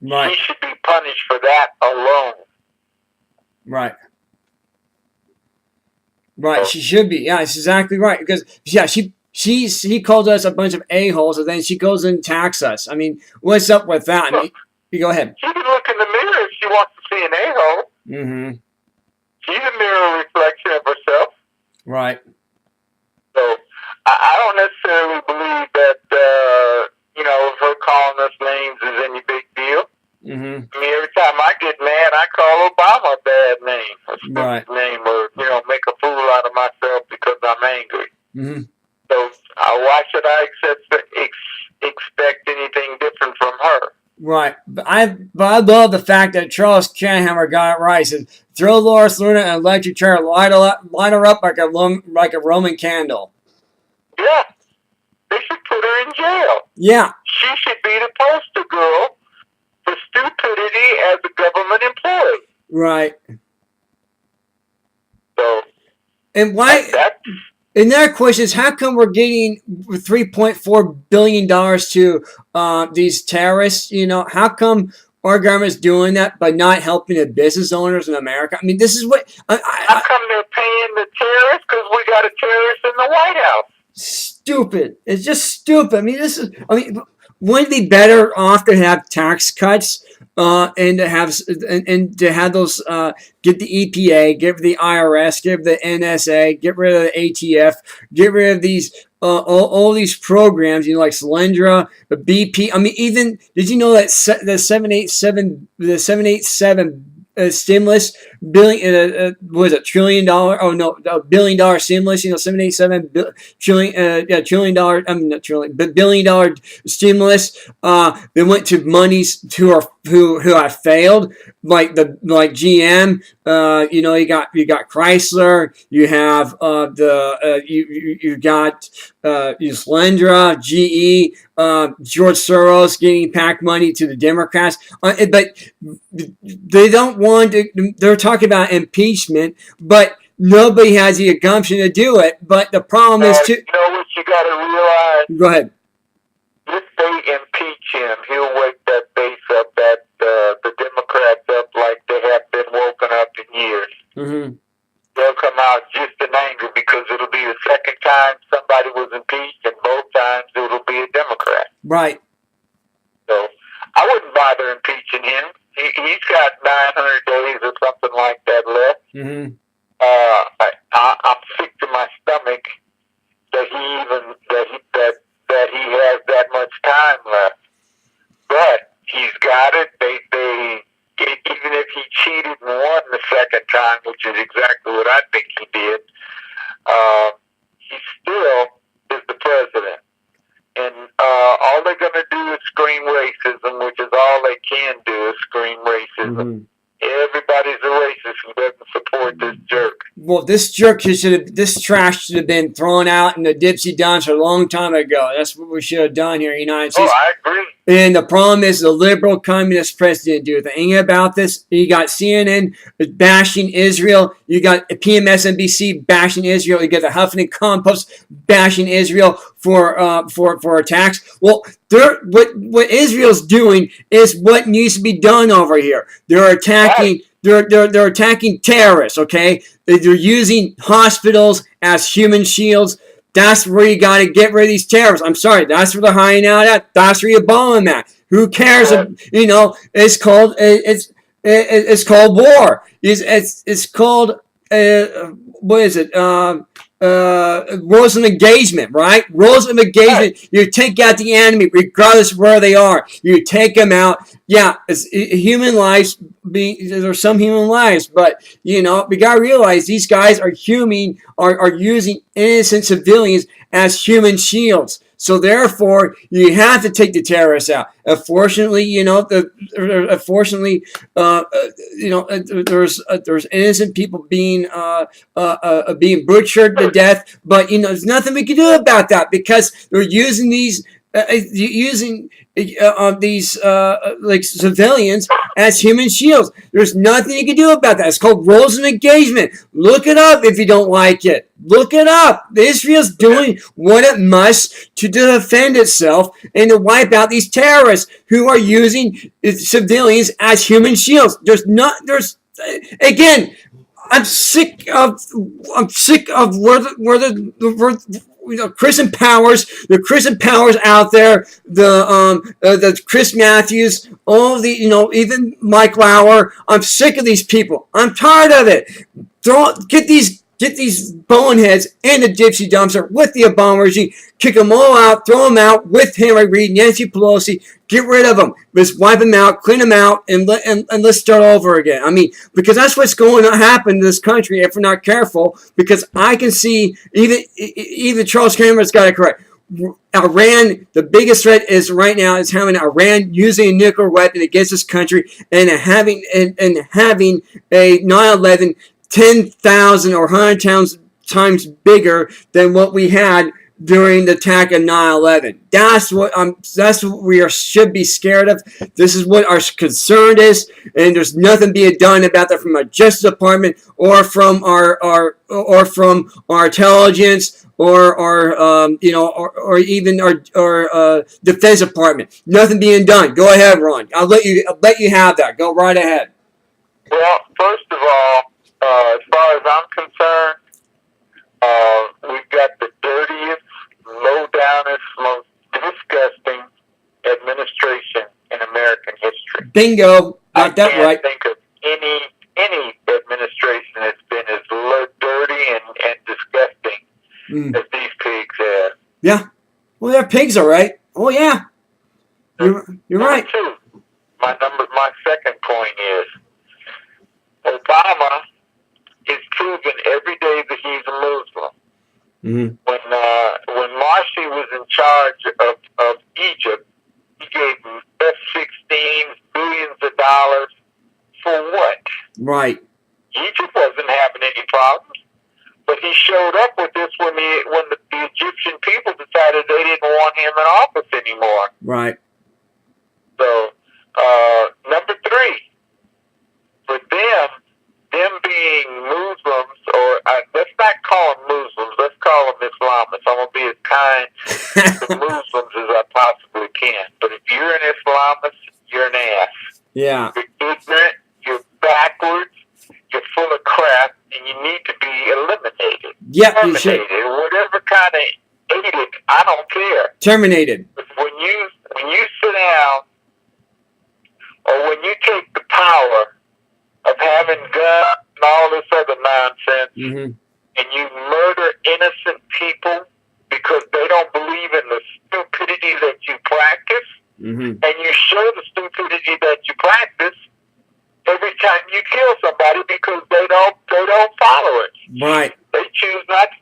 Right. She should be punished for that alone. Right. Right. So, She should be. Yeah, it's exactly right. Because yeah, she calls us a bunch of a-holes, and then she goes and attacks us. I mean, what's up with that? I mean, look, you go ahead. she can look in the mirror if she wants to see an a-hole. Mm-hmm. She's a mirror reflection of herself. Right. So I don't necessarily believe that her calling us names is any big deal. Mm-hmm. I mean, every time I get mad, I call Obama a bad name, a stupid name, or make a fool out of myself because I'm angry. Mm-hmm. So why should I expect anything different from her? Right, but I love the fact that Charles Canhammer got it right. He said, "Throw Lois Luna in an electric chair, light her up like a Roman candle." Yeah, they should put her in jail. Yeah, she should be the poster girl for stupidity as a government employee. Right. So, and why? And their question is, how come we're getting $3.4 billion to these terrorists? How come our government's doing that but not helping the business owners in America? I mean, this is what... how come they're paying the terrorists? Because we got a terrorist in the White House. Stupid. It's just stupid. Wouldn't it be better off to have tax cuts and to have those get the EPA, get the IRS, get the NSA, get rid of the ATF, get rid of these all these programs, like Solyndra, the BP. I mean, even did you know that the 787 stimulus billion was $1 trillion? Oh no, $1 billion stimulus. 787 trillion dollar. I mean not trillion, but $1 billion stimulus. They went to monies who have failed, like GM. You got Chrysler. You have you got Solyndra, GE. George Soros getting PAC money to the Democrats, but they don't want to. They're talking about impeachment, but nobody has the gumption to do it. But the problem is you know what you got to realize? Go ahead. If they impeach him, he'll wake that base up, the Democrats up like they have been woken up in years. Mm-hmm. They'll come out just in anger because it'll be the second time somebody was impeached, and both times it'll be a Democrat. Right. So I wouldn't bother impeaching him. He's got 900 days or something like that left. Mm-hmm. I'm sick to my stomach that he has that much time left. But he's got it. Even if he cheated and won the second time, which is exactly what I think he did, he still is the president. And all they're going to do is scream racism, which is all they can do is scream racism. Mm-hmm. Everybody's a racist who doesn't support this jerk. Well, this trash should have been thrown out in the Dipsy dumpster a long time ago. That's what we should have done here in the United States. Oh, I agree. And the problem is the liberal communist press didn't do anything about this. You got CNN bashing Israel. You got PMSNBC bashing Israel. You got the Huffington Post bashing Israel for attacks. Well, what Israel's doing is what needs to be done over here. They're attacking. They're attacking terrorists. Okay, they're using hospitals as human shields. That's where you got to get rid of these terrorists. I'm sorry. That's where they're hiding out at. That's where you bomb them at. Who cares? It's called war. It's called what is it? Rules of engagement, right? Rules of engagement. You take out the enemy, regardless of where they are. You take them out. Yeah, it's human lives. There's some human lives, but we gotta realize these guys are using innocent civilians as human shields. So therefore, you have to take the terrorists out. Unfortunately, there's innocent people being butchered to death. But there's nothing we can do about that because they're using these using these like civilians as human shields. There's nothing you can do about that. It's called rules of engagement. Look it up if you don't like it. Look it up. Israel's doing what it must to defend itself and to wipe out these terrorists who are using civilians as human shields. Again, I'm sick of where Christian powers, the Christian powers out there, the Chris Matthews, all the even Mike Lauer. I'm sick of these people. I'm tired of it. Get these boneheads in the gypsy dumpster with the Obama regime. Kick them all out. Throw them out with Hillary Reid, Nancy Pelosi. Get rid of them. Let's wipe them out, clean them out, and let's start over again. I mean, because that's what's going to happen in this country if we're not careful. Because I can see even Charles Cameron's got it correct. Iran, the biggest threat is right now is having Iran using a nuclear weapon against this country and having a 9/11 10,000 or 100 times bigger than what we had during the attack of 9/11. That's what we should be scared of. This is what our concern is, and there's nothing being done about that from our Justice Department or from our intelligence or even our Defense Department. Nothing being done. Go ahead, Ron. I'll let you have that. Go right ahead. Well, first of all, as far as I'm concerned, we've got the dirtiest, low-downest, most disgusting administration in American history. Bingo. Got that right. I can't think of any administration that's been as dirty and disgusting as these pigs have. Yeah. Well, they're pigs, all right. Oh, yeah. You're right. Two, my second point is Obama is proven every day that he's a Muslim. Mm-hmm. When Morsi was in charge of Egypt, he gave F-16 billions of dollars for what? Right. Egypt wasn't having any problems, but he showed up with this when the Egyptian people decided they didn't want him in office anymore. Right. So, number three, for them being Muslims, or let's not call them Muslims, let's call them Islamists. I'm going to be as kind to Muslims as I possibly can. But if you're an Islamist, you're an ass. Yeah. You're ignorant, you're backwards, you're full of crap, and you need to be eliminated. Yeah, terminated, you should. Whatever kind of idiot, I don't care. Terminated. When you sit down, or when you take the power of having guns and all this other nonsense, and you murder innocent people because they don't believe in the stupidity that you practice, and you show the stupidity that you practice every time you kill somebody because they don't follow it. Right. They choose not to